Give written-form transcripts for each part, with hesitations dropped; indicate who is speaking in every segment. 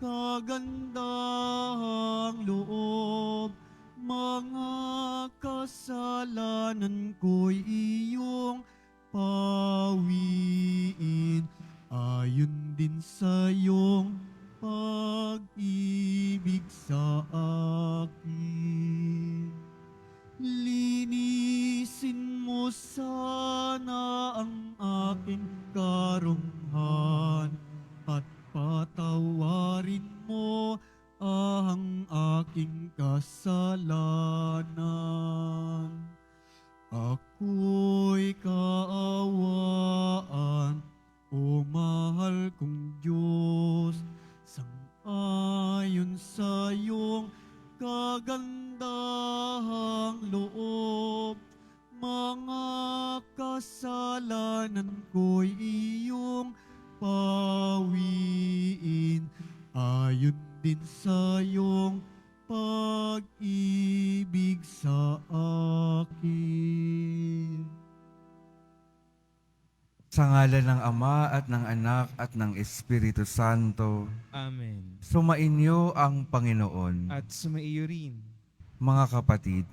Speaker 1: kagandahang loob. Mga kasalanan ko'y iyong pawiin, ayon din sa iyong pag-ibig sa akin. Linisin mo sana ang aking karunghan at patawarin mo ang aking kasalanan. Ako'y kaawaan, o mahal kong Diyos, sang-ayon sa iyong kagandahang loob. Mga kasalanan ko'y iyong pawiin, ayon din sa iyong pag-ibig sa akin.
Speaker 2: Sa ngalan ng Ama at ng Anak at ng Espiritu Santo,
Speaker 3: Amen.
Speaker 2: sumainyo ang Panginoon.
Speaker 3: At sumaiyo rin.
Speaker 2: Mga kapatid,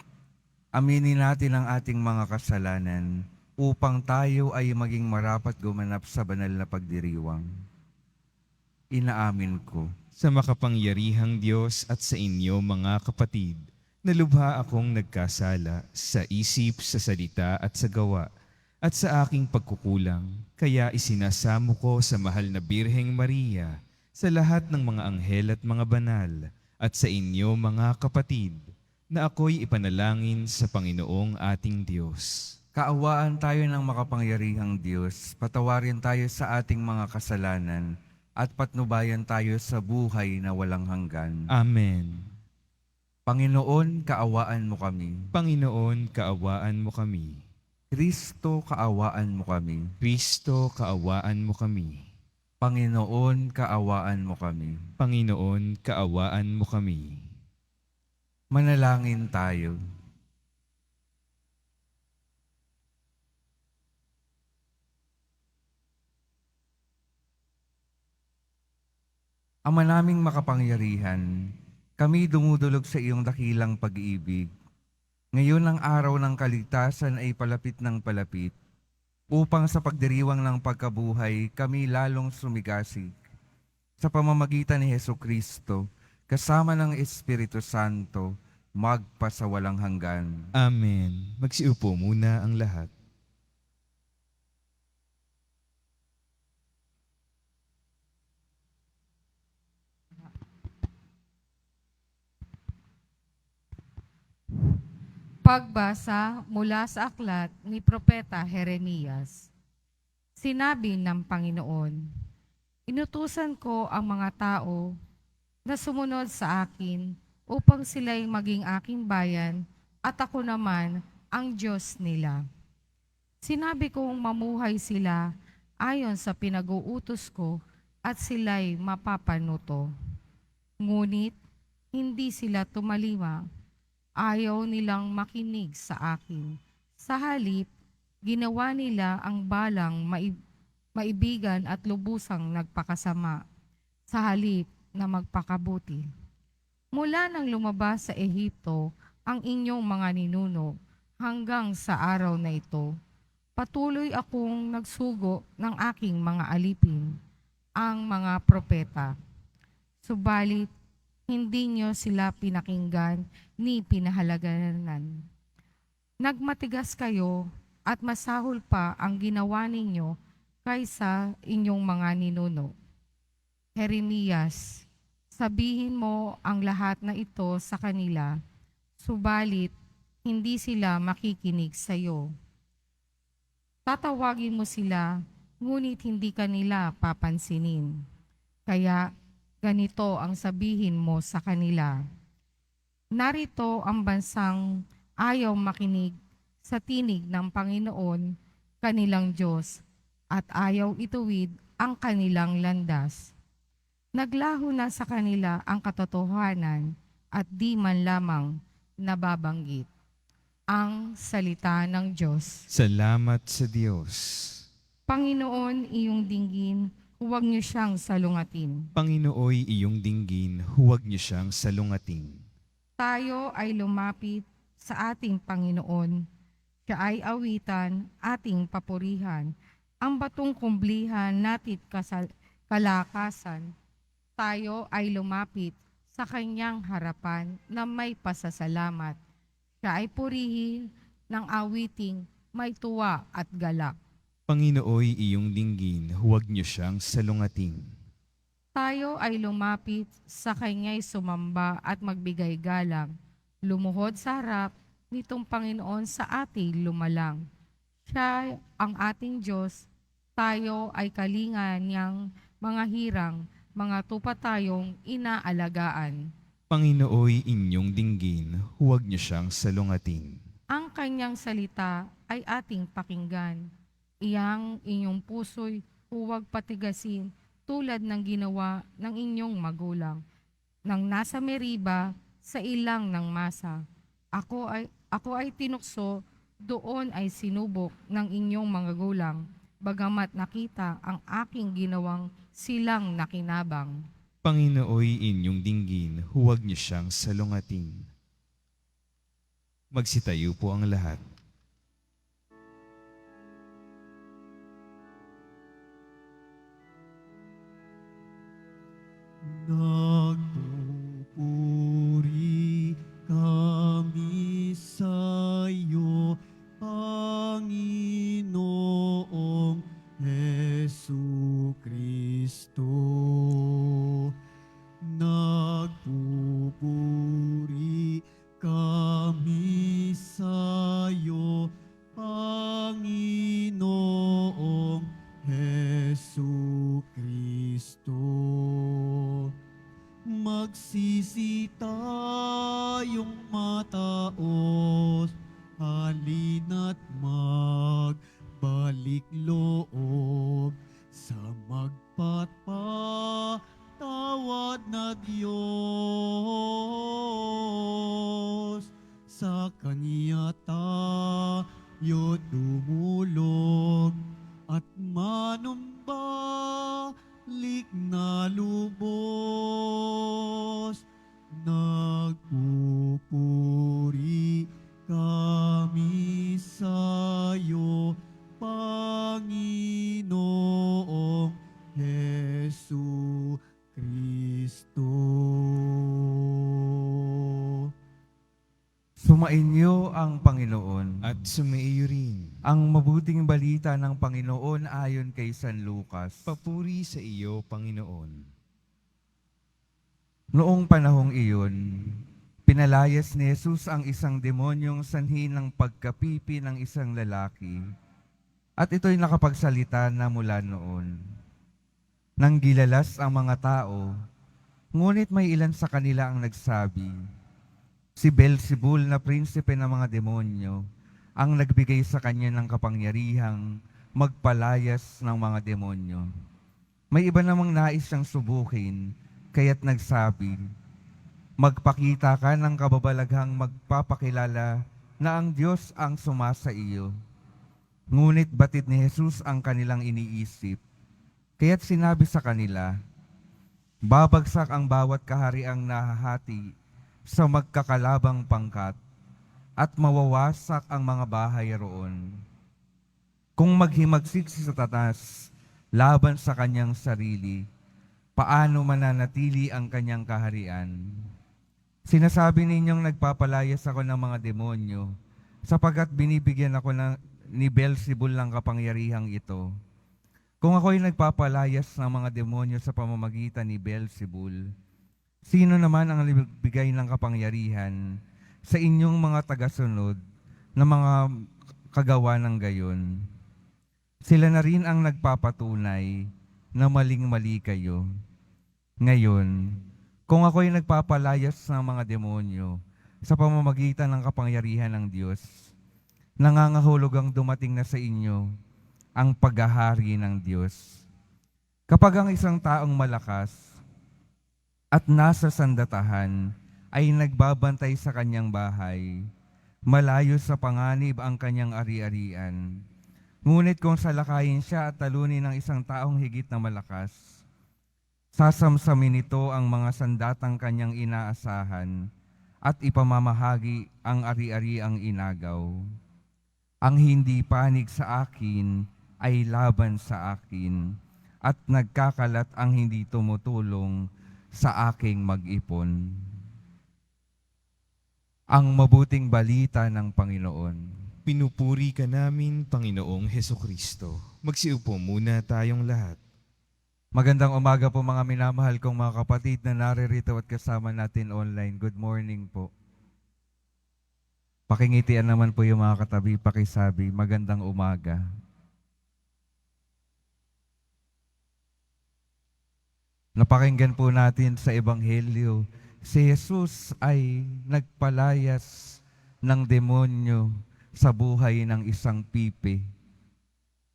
Speaker 2: aminin natin ang ating mga kasalanan upang tayo ay maging marapat gumanap sa banal na pagdiriwang. Inaamin ko.
Speaker 3: Sa makapangyarihang Diyos at sa inyo mga kapatid, nalubha akong nagkasala sa isip, sa salita at sa gawa, at sa aking pagkukulang, kaya isinasamo ko sa mahal na Birheng Maria, sa lahat ng mga anghel at mga banal, at sa inyo mga kapatid, na ako'y ipanalangin sa Panginoong ating Diyos.
Speaker 2: Kaawaan tayo ng makapangyarihang Diyos, patawarin tayo sa ating mga kasalanan, at patnubayan tayo sa buhay na walang hanggan.
Speaker 3: Amen.
Speaker 2: Panginoon, kaawaan mo kami.
Speaker 3: Panginoon, kaawaan mo kami.
Speaker 2: Kristo, kaawaan mo kami.
Speaker 3: Kristo, kaawaan mo kami.
Speaker 2: Panginoon, kaawaan mo kami.
Speaker 3: Panginoon, kaawaan mo kami.
Speaker 2: Manalangin tayo. Ama naming makapangyarihan, kami dumudulog sa iyong dakilang pag-ibig. Ngayon ang araw ng kaligtasan ay palapit ng palapit, upang sa pagdiriwang ng pagkabuhay kami lalong sumigasig. Sa pamamagitan ni Hesukristo, kasama ng Espiritu Santo, magpasawalang hanggan.
Speaker 3: Amen. Magsiupo muna ang lahat.
Speaker 4: Pagbasa mula sa aklat ni Propeta Jeremias. Sinabi ng Panginoon, inutusan ko ang mga tao na sumunod sa akin upang sila'y maging aking bayan at ako naman ang Diyos nila. Sinabi kong mamuhay sila ayon sa pinag-uutos ko at sila'y mapapanuto. Ngunit hindi sila tumalima. Ayaw nilang makinig sa akin. Sa halip, ginawa nila ang balang maibigan at lubusang nagpakasama, sa halip na magpakabuti. Mula nang lumabas sa Ehipto ang inyong mga ninuno hanggang sa araw na ito, patuloy akong nagsugo ng aking mga alipin, ang mga propeta. Subalit, hindi nyo sila pinakinggan ni pinahalaganan. Nagmatigas kayo at masahol pa ang ginawa ninyo kaysa inyong mga ninuno. Jeremias, sabihin mo ang lahat na ito sa kanila, subalit hindi sila makikinig sa iyo. Tatawagin mo sila, ngunit hindi kanila papansinin. Kaya ganito ang sabihin mo sa kanila. Narito ang bansang ayaw makinig sa tinig ng Panginoon, kanilang Diyos, at ayaw ituwid ang kanilang landas. Naglaho na sa kanila ang katotohanan at di man lamang nababanggit. Ang salita ng Diyos.
Speaker 3: Salamat sa Diyos.
Speaker 4: Panginoon, iyong dinggin huwag niyo siyang salungatin.
Speaker 3: Panginooy iyong dinggin, huwag niyo siyang salungatin.
Speaker 4: Tayo ay lumapit sa ating Panginoon. Siya ay awitan, ating papurihan, ang batong kumblihan natit kalakasan. Tayo ay lumapit sa kanyang harapan na may pasasalamat. Siya ay purihin ng awiting may tuwa at galak.
Speaker 3: Panginooy iyong dinggin, huwag niyo siyang salungatin.
Speaker 4: Tayo ay lumapit sa kanya'y sumamba at magbigay galang. Lumuhod sa harap nitong Panginoon sa ating lumalang. Siya ang ating Diyos, tayo ay kalinga niyang mga hirang, mga tupa tayong inaalagaan.
Speaker 3: Panginooy inyong dinggin, huwag niyo siyang salungatin.
Speaker 4: Ang kanyang salita ay ating pakinggan. Iyang inyong puso'y huwag patigasin tulad ng ginawa ng inyong magulang. Nang nasa Meriba, sa ilang ng masa, ako ay tinukso, doon ay sinubok ng inyong mga gulang, bagamat nakita ang aking ginawang silang nakinabang.
Speaker 3: Panginooy inyong dinggin, huwag niyo siyang salungatin. Magsitayo po ang lahat.
Speaker 1: Nagpupuri kami sa iyo, Panginoong Jesucristo. Nagpupuri kami sa iyo, Panginoong Jesucristo. Magsisi tayong mataos, halina't magbalik loob sa magpatawad na Diyos. Sa Kanya tayo dumulog at manumbalik na lubos. Nagpupuri kami sa iyo, Panginoong Jesu Kristo.
Speaker 2: Sumainyo ang Panginoon.
Speaker 3: At sumaiyo rin.
Speaker 2: Ang mabuting balita ng Panginoon ayon kay San Lucas.
Speaker 3: Papuri sa iyo, Panginoon.
Speaker 2: Noong panahong iyon, pinalayas ni Jesus ang isang demonyong sanhi ng pagkapipi ng isang lalaki, at ito'y nakapagsalita na mula noon. Nang gilalas ang mga tao, ngunit may ilan sa kanila ang nagsabi, si Beelzebul na prinsipe ng mga demonyo ang nagbigay sa kanya ng kapangyarihang magpalayas ng mga demonyo. May iba namang nais siyang subukin, kaya't nagsabi, magpakita ka ng kababalaghang magpapakilala na ang Diyos ang sumasa iyo. Ngunit batid ni Jesus ang kanilang iniisip, kaya't sinabi sa kanila, babagsak ang bawat kahariang nahahati sa magkakalabang pangkat, at mawawasak ang mga bahay roon. Kung maghimagsik si Satanas laban sa kanyang sarili, paano mananatili ang kanyang kaharian? Sinasabi ninyong nagpapalayas ako ng mga demonyo, sapagkat binibigyan ako ni Beelzebul ng kapangyarihang ito. Kung ako'y nagpapalayas ng mga demonyo sa pamamagitan ni Beelzebul, sino naman ang nagbigay ng kapangyarihan sa inyong mga tagasunod na mga kagawa ng gayon? Sila na rin ang nagpapatunay na maling-mali kayo. Ngayon, kung ako'y nagpapalayas ng mga demonyo sa pamamagitan ng kapangyarihan ng Diyos, nangangahulog ang dumating na sa inyo ang paghahari ng Diyos. Kapag ang isang taong malakas at nasa sandatahan ay nagbabantay sa kanyang bahay, malayo sa panganib ang kanyang ari-arian, Ngunit kung salakayin siya at talunin ng isang taong higit na malakas, sasamsamin nito ang mga sandatang kanyang inaasahan at ipamamahagi ang ari-ariang inagaw. Ang hindi panig sa akin ay laban sa akin, at nagkakalat ang hindi tumutulong sa aking mag-ipon. Ang mabuting balita ng Panginoon.
Speaker 3: Pinupuri ka namin, Panginoong Hesukristo. Magsiupo muna tayong lahat.
Speaker 2: Magandang umaga po mga minamahal kong mga kapatid na naririto at kasama natin online. Good morning po. Pakingitian naman po yung mga katabi, pakisabi, magandang umaga. Napakinggan po natin sa Ebanghelyo, si Jesus ay nagpalayas ng demonyo sa buhay ng isang pipi.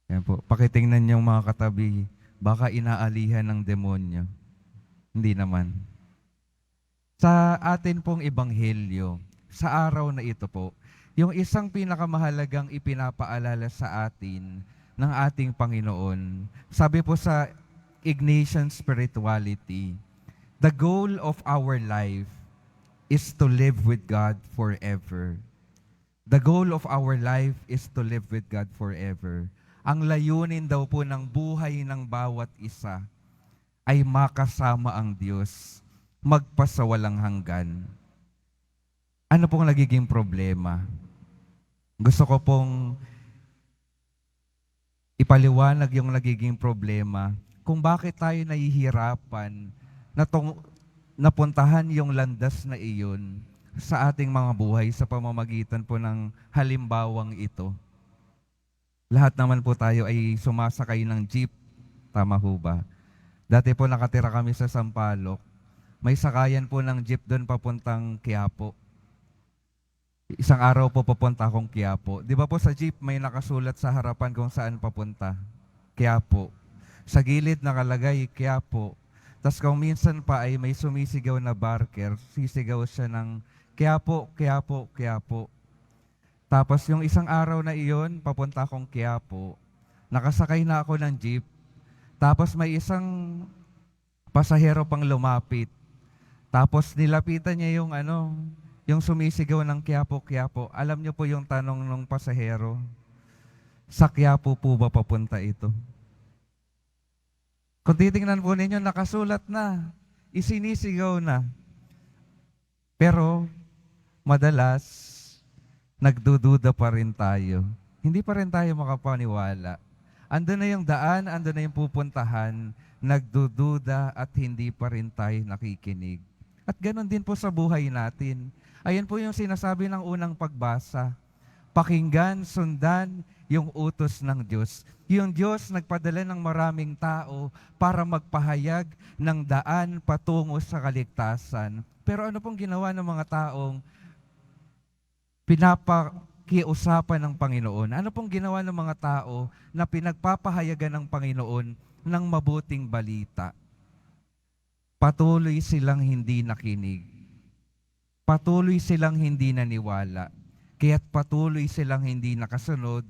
Speaker 2: Yan po, pakitingnan niyo mga katabi, baka inaalihan ng demonyo. Hindi naman. Sa atin pong Ebanghelyo, sa araw na ito po, yung isang pinakamahalagang ipinapaalala sa atin ng ating Panginoon, sabi po sa Ignatian spirituality, the goal of our life is to live with God forever. The goal of our life is to live with God forever. Ang layunin daw po ng buhay ng bawat isa ay makasama ang Diyos, magpasawalang hanggan. Ano pong nagiging problema? Gusto ko pong ipaliwanag yung nagiging problema kung bakit tayo nahihirapan na napuntahan yung landas na iyon sa ating mga buhay sa pamamagitan po ng halimbawang ito. Lahat naman po tayo ay sumasakay ng jeep, tama ho ba? Dati po nakatira kami sa Sampaloc, may sakayan po ng jeep doon papuntang Quiapo. Isang araw po papunta akong Quiapo. Di ba po sa jeep may nakasulat sa harapan kung saan papunta? Quiapo. Sa gilid nakalagay Quiapo. Tas kung minsan pa ay may sumisigaw na barker, sisigaw siya ng Quiapo, Quiapo, Quiapo. Tapos yung isang araw na iyon, papunta akong Quiapo, nakasakay na ako ng jeep, tapos may isang pasahero pang lumapit. Tapos nilapitan niya yung sumisigaw ng Quiapo, Quiapo. Alam niyo po yung tanong ng pasahero, sa Quiapo po ba papunta ito? Kung titingnan po ninyo, nakasulat na, isinisigaw na. Pero, madalas, nagdududa pa rin tayo. Hindi pa rin tayo makapaniwala. Ando na yung daan, ando na yung pupuntahan, nagdududa at hindi pa rin tayo nakikinig. At ganoon din po sa buhay natin. Ayan po yung sinasabi ng unang pagbasa. Pakinggan, sundan yung utos ng Diyos. Yung Diyos nagpadala ng maraming tao para magpahayag ng daan patungo sa kaligtasan. Pero ano pong ginawa ng mga taong pinapakiusapan ng Panginoon? Ano pong ginawa ng mga tao na pinagpapahayagan ng Panginoon ng mabuting balita? Patuloy silang hindi nakinig. Patuloy silang hindi naniwala. Kaya't patuloy silang hindi nakasunod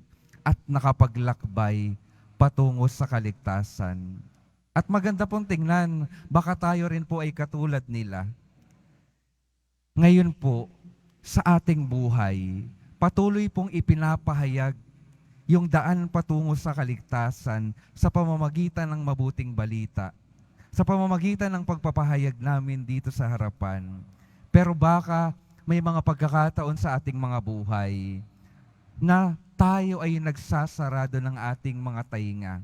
Speaker 2: at nakapaglakbay patungo sa kaligtasan. At maganda pong tingnan, baka tayo rin po ay katulad nila. Ngayon po, sa ating buhay, patuloy pong ipinapahayag yung daan patungo sa kaligtasan sa pamamagitan ng mabuting balita, sa pamamagitan ng pagpapahayag namin dito sa harapan. Pero baka may mga pagkakataon sa ating mga buhay na tayo ay nagsasarado ng ating mga tainga,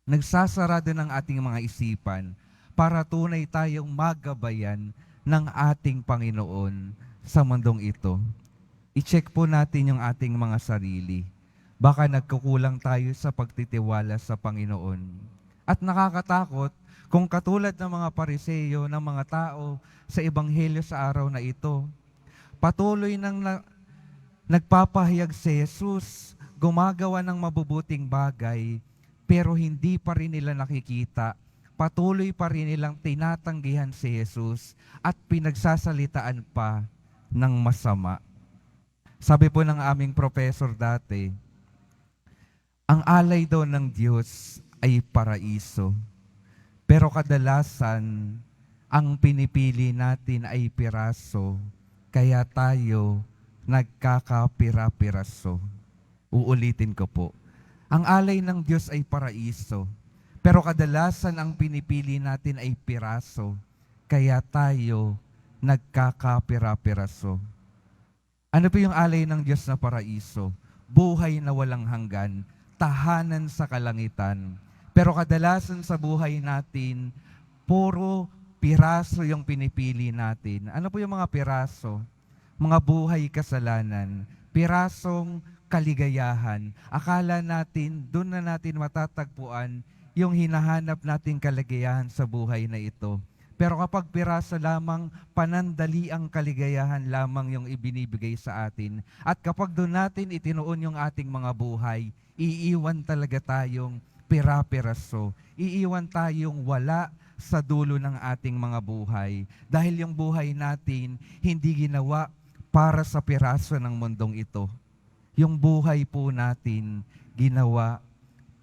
Speaker 2: nagsasarado ng ating mga isipan para tunay tayong magabayan ng ating Panginoon sa mundong ito. I-check po natin yung ating mga sarili. Baka nagkukulang tayo sa pagtitiwala sa Panginoon. At nakakatakot kung katulad ng mga Pariseyo, ng mga tao sa Ebanghelyo sa araw na ito, patuloy nang nagpapahayag si Jesus, gumagawa ng mabubuting bagay, pero hindi pa rin nila nakikita. Patuloy pa rin nilang tinatanggihan si Jesus at pinagsasalitaan pa ng masama. Sabi po ng aming professor dati, Ang alay daw ng Diyos ay paraiso. Pero kadalasan, ang pinipili natin ay piraso, kaya tayo nagkakapira-piraso. Uulitin ko po. Ang alay ng Diyos ay paraiso, pero kadalasan ang pinipili natin ay piraso, kaya tayo nagkakapira-piraso. Ano po yung alay ng Diyos na paraiso? Buhay na walang hanggan, tahanan sa kalangitan. Pero kadalasan sa buhay natin, puro piraso yung pinipili natin. Ano po yung mga piraso? Mga buhay kasalanan, pirasong kaligayahan. Akala natin, doon na natin matatagpuan yung hinahanap nating kaligayahan sa buhay na ito. Pero kapag piraso lamang, panandali ang kaligayahan lamang yung ibinibigay sa atin. At kapag doon natin itinuon yung ating mga buhay, iiwan talaga tayong pira-piraso. Iiwan tayong wala sa dulo ng ating mga buhay. Dahil yung buhay natin hindi ginawa para sa piraso ng mundong ito. Yung buhay po natin ginawa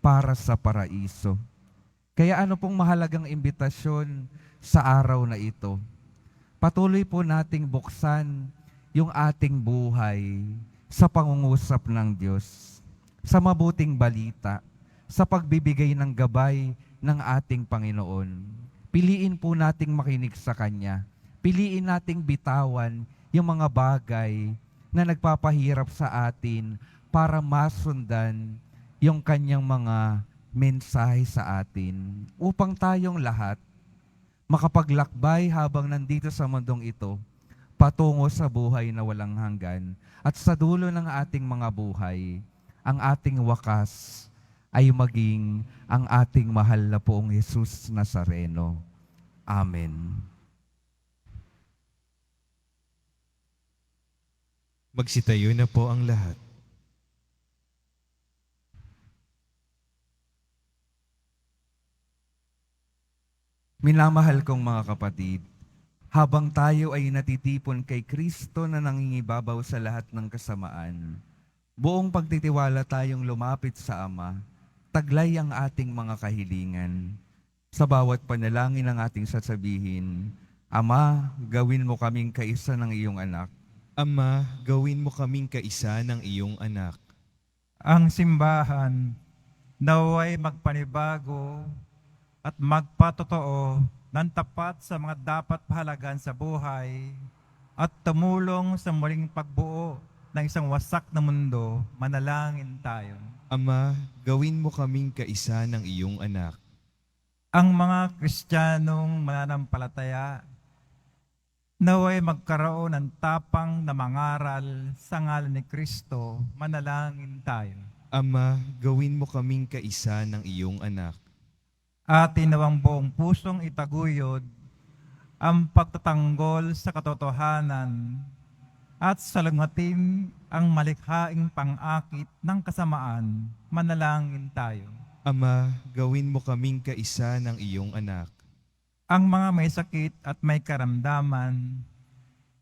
Speaker 2: para sa paraiso. Kaya ano pong mahalagang imbitasyon sa araw na ito? Patuloy po nating buksan yung ating buhay sa pangungusap ng Diyos, sa mabuting balita, sa pagbibigay ng gabay ng ating Panginoon. Piliin po nating makinig sa Kanya. Piliin nating bitawan yung mga bagay na nagpapahirap sa atin para masundan yung Kanyang mga mensahe sa atin upang tayong lahat makapaglakbay habang nandito sa mundong ito patungo sa buhay na walang hanggan at sa dulo ng ating mga buhay, ang ating wakas ay maging ang ating mahal na poong Jesus Nazareno. Amen.
Speaker 3: Magsitayo na po ang lahat.
Speaker 2: Minamahal kong mga kapatid, habang tayo ay natitipon kay Kristo na nangingibabaw sa lahat ng kasamaan, buong pagtitiwala tayong lumapit sa Ama, taglay ang ating mga kahilingan. Sa bawat panalangin ng ating sasabihin, Ama, gawin mo kaming kaisa ng iyong anak.
Speaker 3: Ama, gawin mo kaming kaisa ng iyong anak.
Speaker 5: Ang simbahan naway magpanibago at magpatotoo ng tapat sa mga dapat pahalagan sa buhay at tumulong sa muling pagbuo ng isang wasak na mundo. Manalangin tayo.
Speaker 3: Ama, gawin mo kaming kaisa ng iyong anak.
Speaker 5: Ang mga Kristiyanong mananampalataya naway magkaroon ng tapang na mangaral sa ngalan ni Kristo. Manalangin tayo.
Speaker 3: Ama, gawin mo kaming kaisa ng iyong anak.
Speaker 5: Atin nawang buong pusong itaguyod ang pagtatanggol sa katotohanan at salungatin ang malikhaing pang-akit ng kasamaan. Manalangin tayo.
Speaker 3: Ama, gawin mo kaming kaisa ng iyong anak.
Speaker 5: Ang mga may sakit at may karamdaman,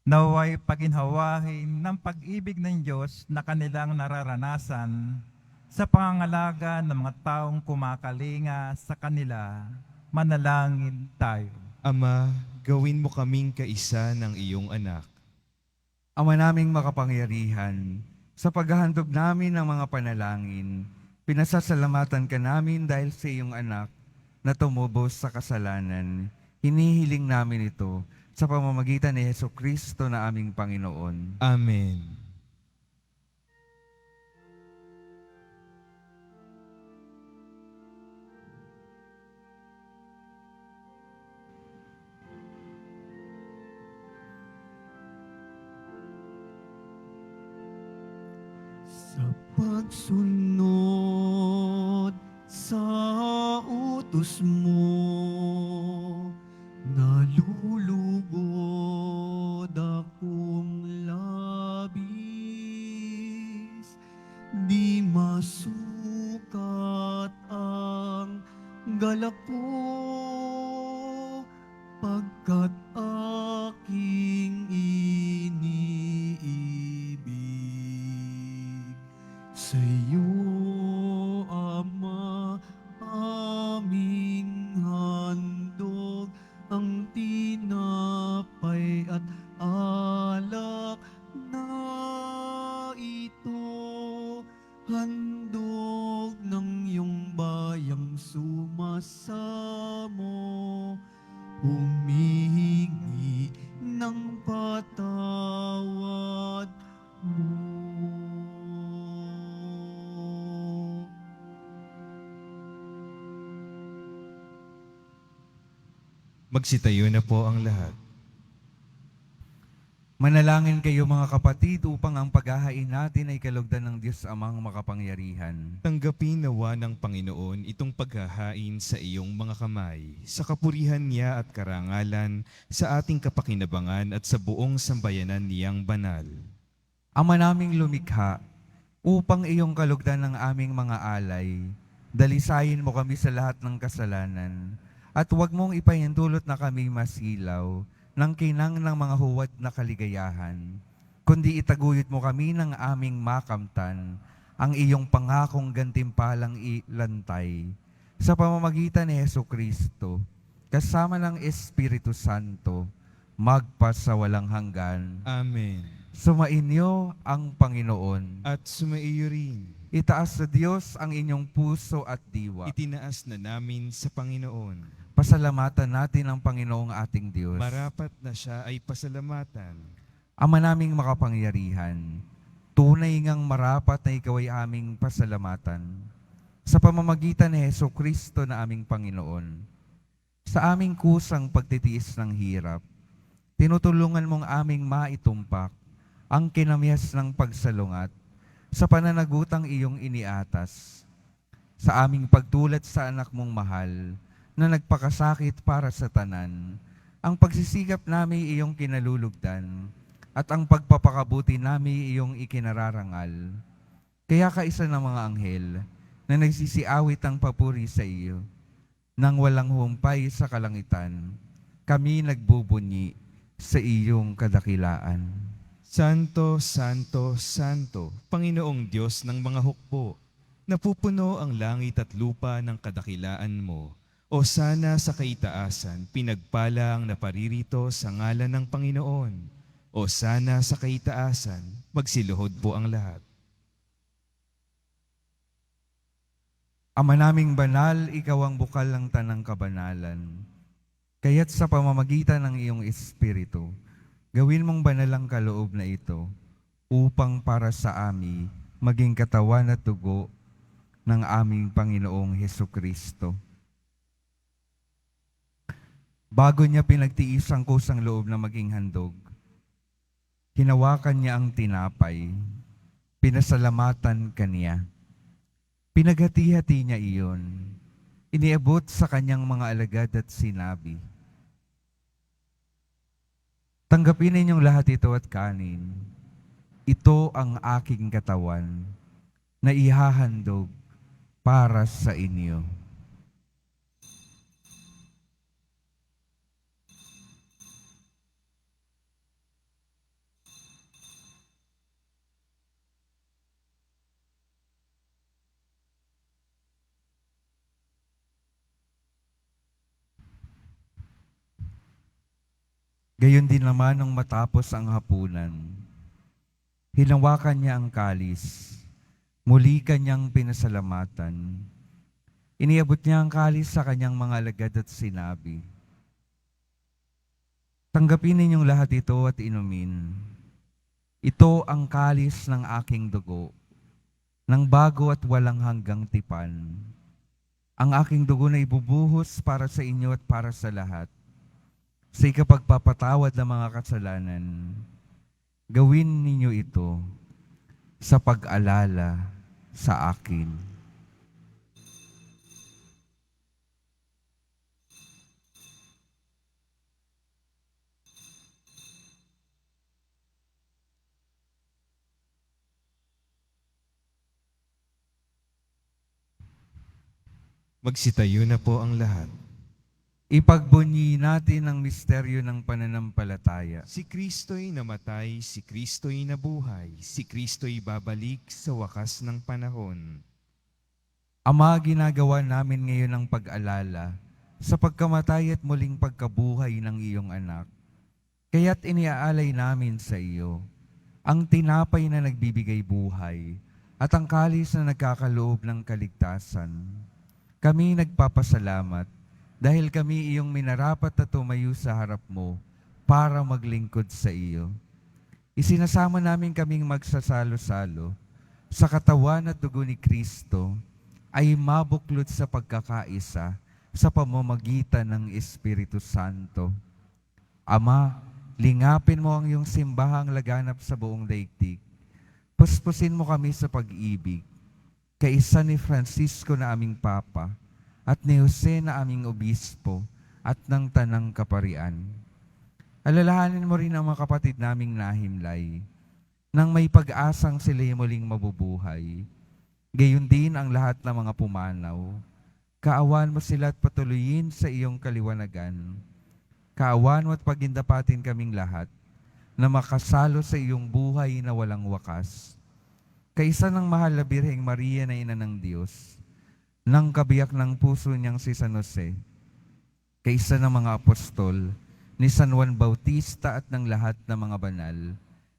Speaker 5: naway paginhawahin ng pag-ibig ng Diyos na kanilang nararanasan sa pangangalaga ng mga taong kumakalinga sa kanila. Manalangin tayo.
Speaker 3: Ama, gawin mo kaming kaisa ng iyong anak.
Speaker 2: Ama naming makapangyarihan, sa paghahandog namin ng mga panalangin, pinasasalamatan ka namin dahil sa iyong anak na tumubos sa kasalanan. Hinihiling namin ito sa pamamagitan ni Jesucristo na aming Panginoon.
Speaker 3: Amen.
Speaker 1: Sa pagsunod sa utos mo, nalulugod akong labis. Di masukat ang galak ko, pagkat aking iniibig. Sa'yo tinapay at alak na ito, handog ng iyong bayang sumasamo, humihingi ng patawad mo.
Speaker 3: Magsitayo na po ang lahat.
Speaker 2: Manalangin kayo mga kapatid upang ang paghahain natin ay kalugdan ng Diyos Amang makapangyarihan.
Speaker 3: Tanggapin nawa ng Panginoon itong paghahain sa iyong mga kamay, sa kapurihan niya at karangalan, sa ating kapakinabangan at sa buong sambayanan niyang banal.
Speaker 2: Ama naming lumikha, upang iyong kalugdan ng aming mga alay, dalisayin mo kami sa lahat ng kasalanan, at huwag mong ipahintulot na kami masilaw ng kinang ng mga huwad na kaligayahan, kundi itaguyod mo kami ng aming makamtan, ang iyong pangakong gantimpalang ilantay, sa pamamagitan ni Jesucristo, kasama ng Espiritu Santo, magpasawalang hanggan.
Speaker 3: Amen.
Speaker 2: Sumainyo ang Panginoon.
Speaker 3: At sumaiyo rin,
Speaker 2: Itaas sa Diyos ang inyong puso at diwa.
Speaker 3: itinaas na namin sa Panginoon.
Speaker 2: Pasalamatan natin ang Panginoong ating Diyos.
Speaker 3: Marapat na siya ay pasalamatan.
Speaker 2: Ama naming makapangyarihan, tunay ngang marapat na ikaw ay aming pasalamatan sa pamamagitan ni Jesucristo na aming Panginoon. Sa aming kusang pagtitiis ng hirap, tinutulungan mong aming maitumpak ang kinamyas ng pagsalungat sa pananagutang iyong iniatas. Sa aming pagtulad sa anak mong mahal na nagpakasakit para sa tanan, ang pagsisikap namin iyong kinalulugdan at ang pagpapakabuti namin iyong ikinararangal. Kaya kaisa ng mga anghel na nagsisiawit ang papuri sa iyo, nang walang humpay sa kalangitan, kami nagbubunyi sa iyong kadakilaan.
Speaker 3: Santo, Santo, Santo, Panginoong Diyos ng mga hukbo, napupuno ang langit at lupa ng kadakilaan mo. O sana sa kaitaasan, pinagpala ang naparirito sa ngalan ng Panginoon. O sana sa kaitaasan, magsiluhod po ang lahat.
Speaker 2: Ama naming banal, ikaw ang bukal ng tanang kabanalan. Kaya't sa pamamagitan ng iyong Espiritu, gawin mong banal ang kaloob na ito upang para sa amin maging katawan at dugo ng aming Panginoong Hesukristo. Bago niya pinagtiis ang kusang loob na maging handog, hinawakan niya ang tinapay, pinasalamatan kaniya. Pinaghati-hati niya iyon, iniabot sa kanyang mga alagad at sinabi, "Tanggapin ninyong lahat ito at kanin. Ito ang aking katawan na ihahandog para sa inyo." Gayon din naman nung matapos ang hapunan, hinawakan niya ang kalis, muli kanyang pinasalamatan. Iniabot niya ang kalis sa kanyang mga alagad at sinabi, "Tanggapin ninyong lahat ito at inumin. Ito ang kalis ng aking dugo, ng bago at walang hanggang tipan. Ang aking dugo na ibubuhos para sa inyo at para sa lahat. Sa ikapagpapatawad ng mga kasalanan, gawin ninyo ito sa pag-alala sa akin."
Speaker 3: Magsitayo na po ang lahat.
Speaker 2: Ipagbunyi natin ang misteryo ng pananampalataya.
Speaker 3: Si Kristo'y namatay, si Kristo'y nabuhay, si Kristo'y babalik sa wakas ng panahon.
Speaker 2: Ama, ginagawa namin ngayon ang pag-alala sa pagkamatay at muling pagkabuhay ng iyong anak. Kaya't iniaalay namin sa iyo ang tinapay na nagbibigay buhay at ang kalis na nagkakaloob ng kaligtasan. Kami nagpapasalamat dahil kami iyong minarapat na tumayo sa harap mo para maglingkod sa iyo. Isinasama namin kaming magsasalo-salo sa katawan at dugo ni Kristo ay mabuklod sa pagkakaisa sa pamamagitan ng Espiritu Santo. Ama, lingapin mo ang iyong simbahang laganap sa buong daigdig. Puspusin mo kami sa pag-ibig, kaisa ni Francisco na aming Papa, at ni Jose na aming Obispo, at ng Tanang Kaparian. Alalahanin mo rin ang mga kapatid naming nahimlay, nang may pag-asang sila'y muling mabubuhay. Gayon din ang lahat ng mga pumanaw. Kaawan mo sila at patuloyin sa iyong kaliwanagan. Kaawan mo at pagindapatin kaming lahat na makasalo sa iyong buhay na walang wakas. Kaisa ng mahal na Birheng Maria na Ina ng Diyos, ng kabiyak ng puso niyang si San Jose, kaisa ng mga apostol, ni San Juan Bautista at ng lahat ng mga banal,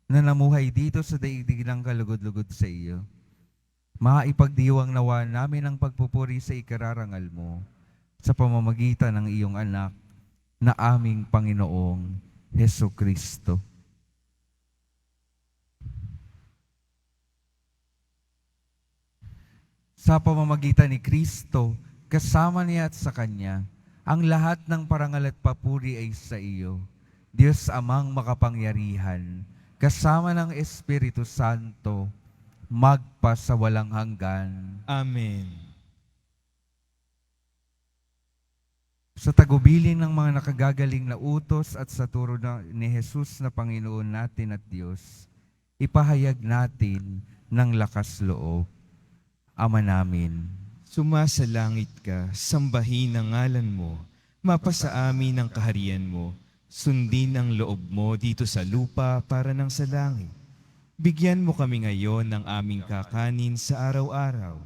Speaker 2: na namuhay dito sa daigdig ng kalugod-lugod sa iyo. Maipagdiwang nawa namin ang pagpupuri sa ikararangal mo sa pamamagitan ng iyong anak na aming Panginoong Hesukristo. Sa pamamagitan ni Kristo, kasama niya at sa Kanya, ang lahat ng parangal at papuri ay sa iyo, Diyos Amang makapangyarihan, kasama ng Espiritu Santo, magpa sa walang hanggan.
Speaker 3: Amen.
Speaker 2: Sa tagubilin ng mga nakagagaling na utos at sa turo ni Jesus na Panginoon natin at Diyos, ipahayag natin ng lakas loob. Ama namin,
Speaker 3: Sumasalangit ka, sambahin ang ngalan mo, mapasa amin ang kaharian mo, sundin ang loob mo dito sa lupa para ng sa langit. Bigyan mo kami ngayon ng aming kakanin sa araw-araw,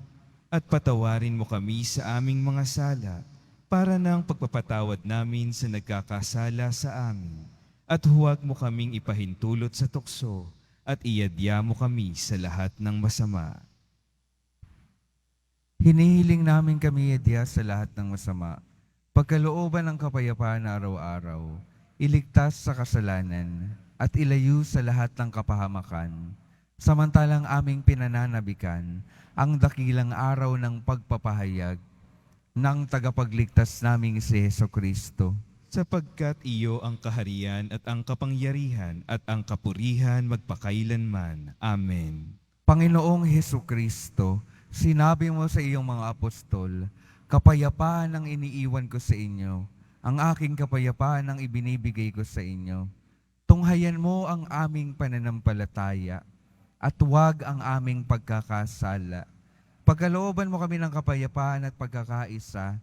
Speaker 3: at patawarin mo kami sa aming mga sala, para ng pagpapatawad namin sa nagkakasala sa amin. At huwag mo kaming ipahintulot sa tukso, at iadya mo kami sa lahat ng masama.
Speaker 2: hinihiling namin kami edya sa lahat ng masama, pagkalooban ng kapayapaan na araw-araw, iligtas sa kasalanan, at ilayo sa lahat ng kapahamakan, samantalang aming pinananabikan ang dakilang araw ng pagpapahayag ng tagapagligtas naming si Hesukristo.
Speaker 3: Sapagkat iyo ang kaharian at ang kapangyarihan at ang kapurihan magpakailanman. Amen.
Speaker 2: Panginoong Hesukristo, sinabi mo sa iyong mga apostol, kapayapaan ang iniiwan ko sa inyo, ang aking kapayapaan ang ibinibigay ko sa inyo. Tunghayan mo ang aming pananampalataya at huwag ang aming pagkakasala. Pagkalooban mo kami ng kapayapaan at pagkakaisa,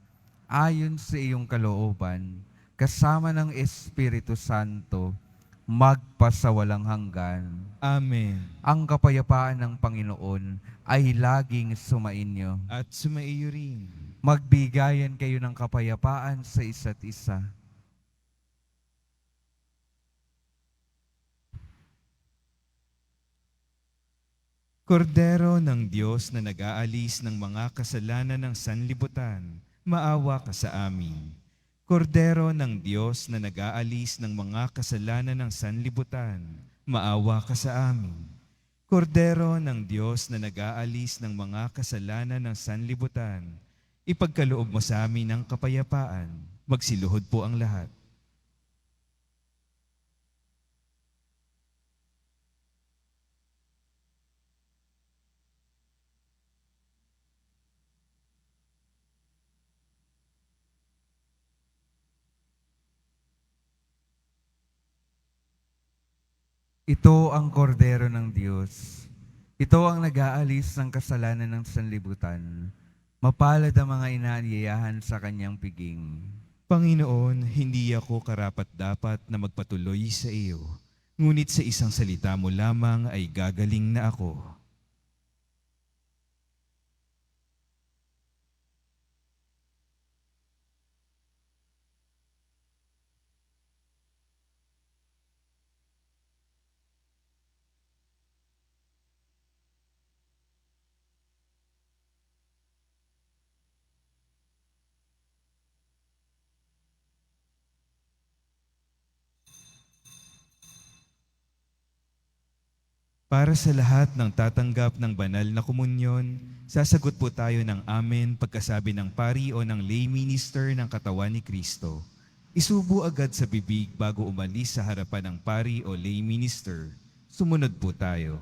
Speaker 2: ayon sa iyong kalooban, kasama ng Espiritu Santo, magpasawalang hanggan.
Speaker 3: Amen.
Speaker 2: Ang kapayapaan ng Panginoon ay laging sumainyo.
Speaker 3: At sumaiyo rin.
Speaker 2: Magbigayan kayo ng kapayapaan sa isa't isa.
Speaker 3: Kordero ng Diyos na nag-aalis ng mga kasalanan ng sanlibutan, maawa ka sa amin. Kordero ng Diyos na nag-aalis ng mga kasalanan ng sanlibutan, maawa ka sa amin. Kordero ng Diyos na nag-aalis ng mga kasalanan ng sanlibutan, ipagkaloob mo sa amin ang kapayapaan. Magsiluhod po ang lahat.
Speaker 2: Ito ang kordero ng Diyos. Ito ang nag-aalis ng kasalanan ng sanlibutan. Mapalad ang mga inaanyayahan sa kanyang piging.
Speaker 3: Panginoon, hindi ako karapat-dapat na magpatuloy sa iyo, ngunit sa isang salita mo lamang ay gagaling na ako. Para sa lahat ng tatanggap ng banal na komunyon, sasagot po tayo ng amen pagkasabi ng pari o ng lay minister ng katawan ni Kristo. Isubo agad sa bibig bago umalis sa harapan ng pari o lay minister. Sumunod po tayo.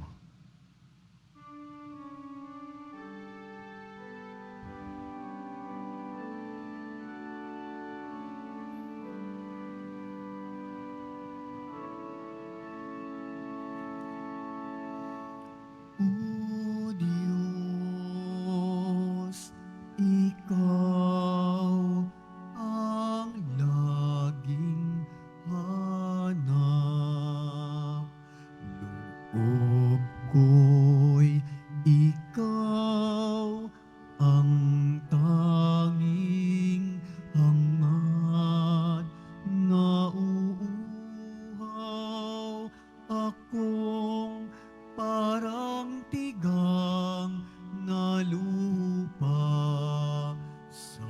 Speaker 1: O Diyos, Ikaw ang laging hanap. Loob ko'y Ikaw ang tanging hangad. Nauuhaw akong parang tigang na lupa sa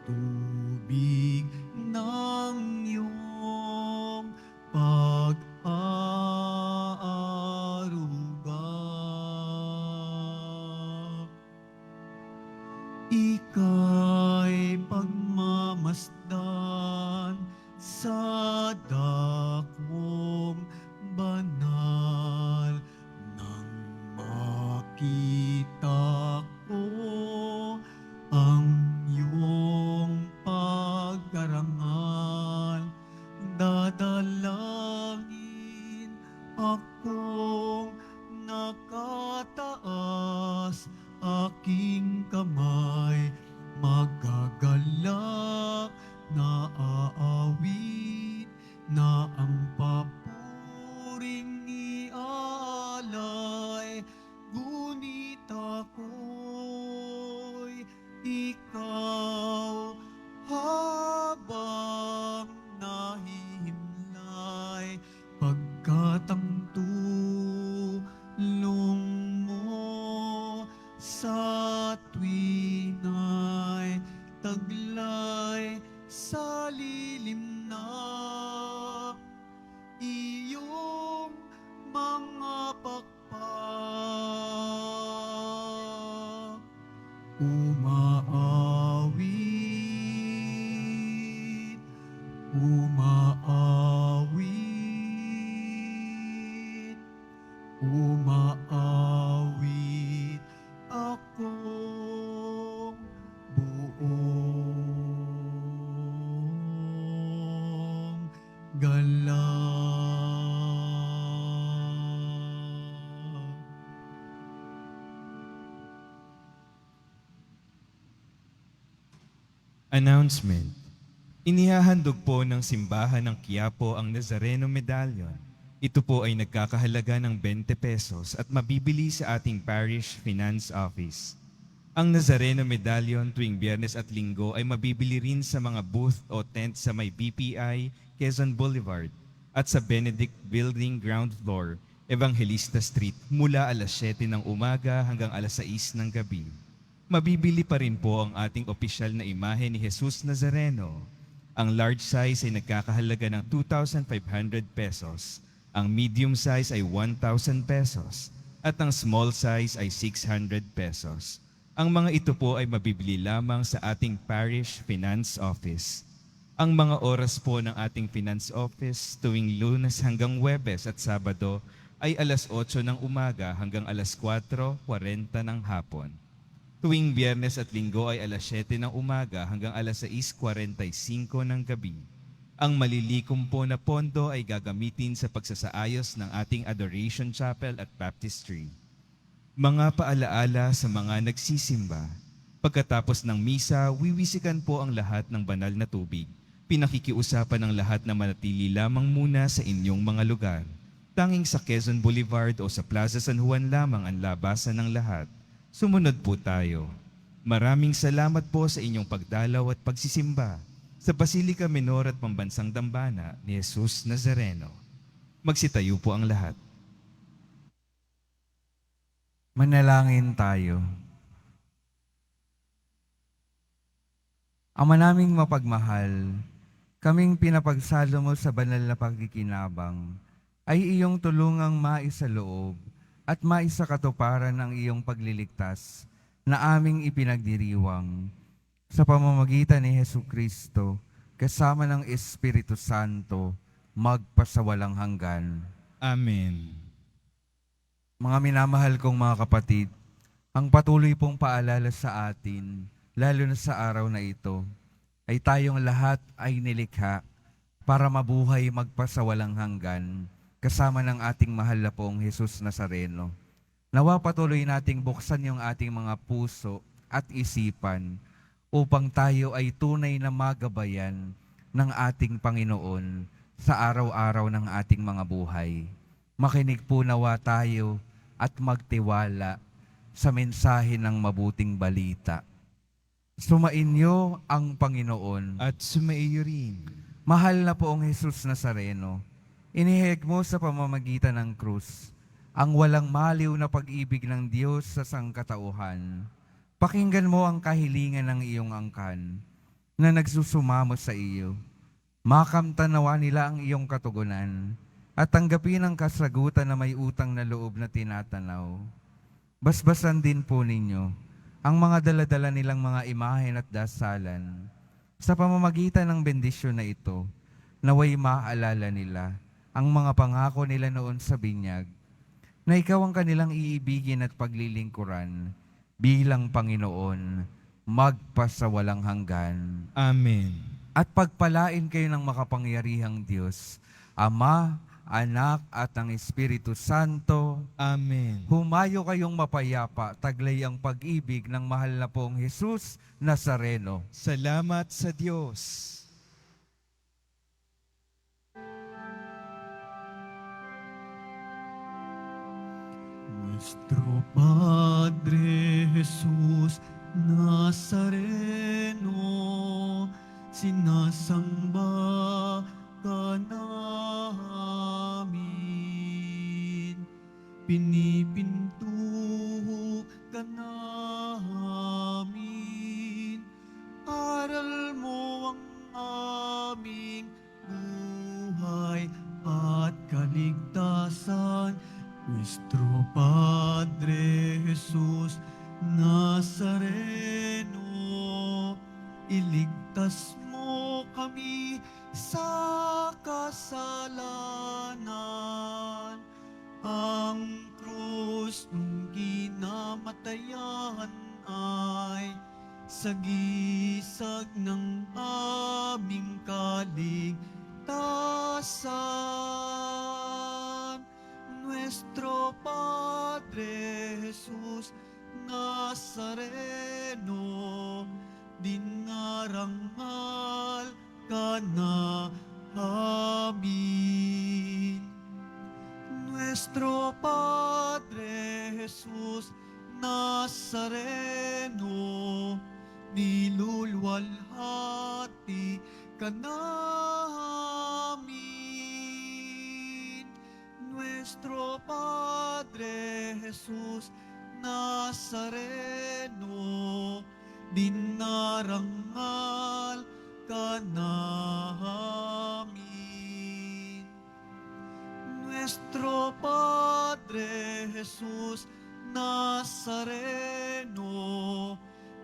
Speaker 1: tubig ng iyong pag-aaruga. Ika'y pagmamasdan sa dakong banal nang makita ko ang iyong pagkarangal. Dadalangin akong nakataas, aking kamay magagalak na aawit na ang papuring ialay. Ngunit ako'y ikaw habang nahihimlay, pagkat ang tulong mo sa tuwing ay taglay sa lilim na iyong mga pakpak. Umaawit, umaawit, umaawit akong buong galang.
Speaker 3: Announcement. Inihahandog po ng simbahan ng Quiapo ang Nazareno Medallion. Ito po ay nagkakahalaga ng 20 pesos at mabibili sa ating Parish Finance Office. Ang Nazareno Medallion tuwing Biyernes at Linggo ay mabibili rin sa mga booth o tent sa may BPI, Quezon Boulevard at sa Benedict Building Ground Floor, Evangelista Street mula alas 7 ng umaga hanggang alas 6 ng gabi. Mabibili pa rin po ang ating opisyal na imahe ni Jesus Nazareno. Ang large size ay nagkakahalaga ng 2,500 pesos, ang medium size ay 1,000 pesos, at ang small size ay 600 pesos. Ang mga ito po ay mabibili lamang sa ating Parish Finance Office. Ang mga oras po ng ating Finance Office tuwing Lunes hanggang Huwebes at Sabado ay alas 8 ng umaga hanggang alas 4:40 ng hapon. Tuwing Biyernes at Linggo ay alas 7 ng umaga hanggang alas 6:45 ng gabi. Ang malilikom po na pondo ay gagamitin sa pagsasaayos ng ating Adoration Chapel at Baptistry. Mga paalaala sa mga nagsisimba. Pagkatapos ng misa, wiwisikan po ang lahat ng banal na tubig. Pinakikiusapan ng lahat na manatili lamang muna sa inyong mga lugar. Tanging sa Quezon Boulevard o sa Plaza San Juan lamang ang labasan ng lahat. Sumunod po tayo. Maraming salamat po sa inyong pagdalaw at pagsisimba sa Basilica Menor at Pambansang Dambana ni Jesus Nazareno. Magsitayo po ang lahat.
Speaker 2: Manalangin tayo. Ama naming mapagmahal, kaming pinapagsalo mo sa banal na pagkikinabang, ay iyong tulungang maisaloob at maisakatuparan ang iyong pagliligtas na aming ipinagdiriwang sa pamamagitan ni Hesu Kristo kasama ng Espiritu Santo magpasawalang hanggan.
Speaker 3: Amen.
Speaker 2: Mga minamahal kong mga kapatid, ang patuloy pong paalala sa atin, lalo na sa araw na ito, ay tayong lahat ay nilikha para mabuhay magpasawalang hanggan kasama ng ating mahal na pong Jesus Nazareno. Nawa patuloy nating buksan yung ating mga puso at isipan upang tayo ay tunay na magabayan ng ating Panginoon sa araw-araw ng ating mga buhay. Makinig po nawa tayo at magtiwala sa mensahe ng mabuting balita. Sumainyo ang Panginoon.
Speaker 3: At sumaiyo rin.
Speaker 2: Mahal na poong Jesus Nazareno, inihayag mo sa pamamagitan ng krus ang walang maliw na pag-ibig ng Diyos sa sangkatauhan. Pakinggan mo ang kahilingan ng iyong angkan na nagsusumamo sa iyo. Makamtanawa nila ang iyong katugunan at tanggapin ang kasagutan na may utang na loob na tinatanaw. Basbasan din po ninyo ang mga daladala nilang mga imahen at dasalan. Sa pamamagitan ng bendisyon na ito, naway maaalala nila ang mga pangako nila noon sa binyag, na ikaw ang kanilang iibigin at paglilingkuran bilang Panginoon, magpasawalang hanggan.
Speaker 3: Amen.
Speaker 2: At pagpalain kayo ng makapangyarihang Diyos, Ama, Anak at ang Espiritu Santo.
Speaker 3: Amen.
Speaker 2: Humayo kayong mapayapa, taglay ang pag-ibig ng mahal na pong Jesus Nazareno.
Speaker 3: Salamat sa Diyos.
Speaker 1: Nuestro Padre Jesús Nazareno, sinasamba ka namin, pinipinto ka namin, aral mo ang aming buhay at kaligtasan. Nuestro Padre Jesús Nazareno, iligtas mo kami sa kasalanan. Ang krus nung ginamatayan ay sagisag ng aming kaligtasan. Nuestro Padre Jesús Nazareno, dinarangal ka namin. Nuestro Padre Jesús Nazareno, nilulwalhati ka namin. Nuestro Padre Jesús Nazareno, dinarangal ka namin. Nuestro Padre Jesús Nazareno,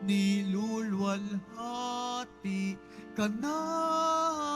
Speaker 1: nilulwalhati ka namin.